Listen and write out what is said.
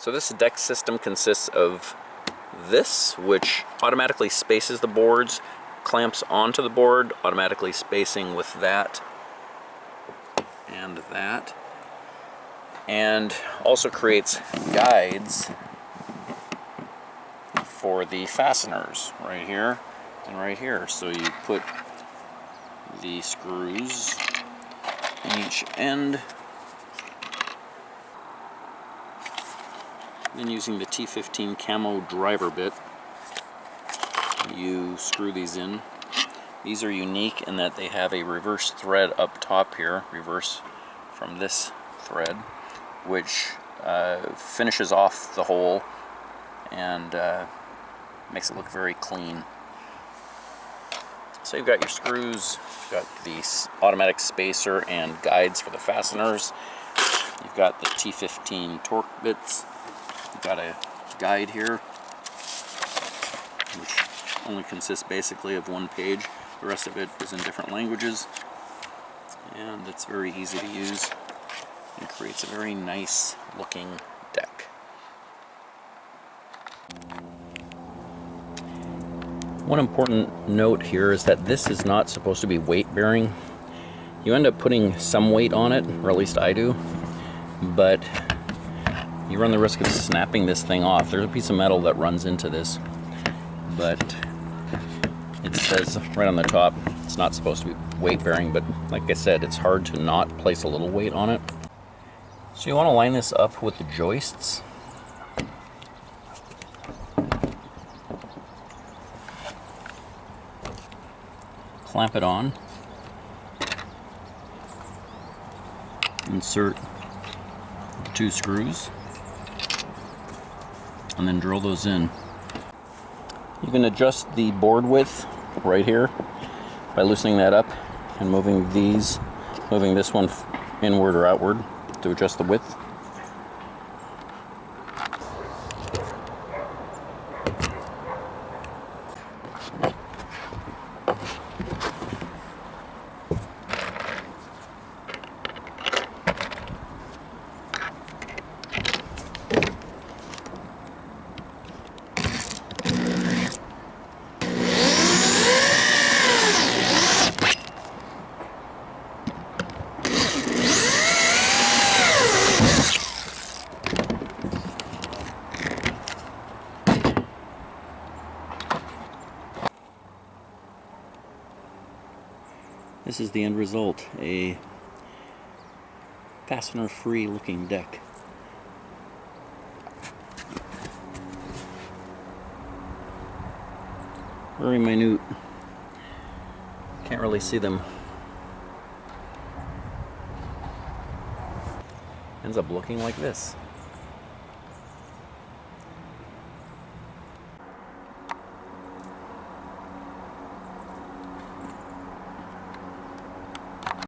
So this deck system consists of this, which automatically spaces the boards, clamps onto the board, automatically spacing with that and that, and also creates guides for the fasteners right here and right here. So you put the screws in each end, and using the T15 CAMO driver bit, you screw these in. These are unique in that they have a reverse thread up top here, reverse from this thread, which finishes off the hole and makes it look very clean. So you've got your screws, you've got the automatic spacer and guides for the fasteners, you've got the T15 torque bits, you've got a guide here, which only consists basically of one page. The rest of it is in different languages, and it's very easy to use and creates a very nice looking deck. One important note here is that this is not supposed to be weight bearing. You end up putting some weight on it, or at least I do, but you run the risk of snapping this thing off. There's a piece of metal that runs into this, but it says right on the top it's not supposed to be weight bearing, but like I said, it's hard to not place a little weight on it. So you want to line this up with the joists. Clamp it on. Insert 2 screws and then drill those in. You can adjust the board width right here by loosening that up and moving this one inward or outward to adjust the width. This is the end result, a fastener-free looking deck. Very minute. Can't really see them. Ends up looking like this.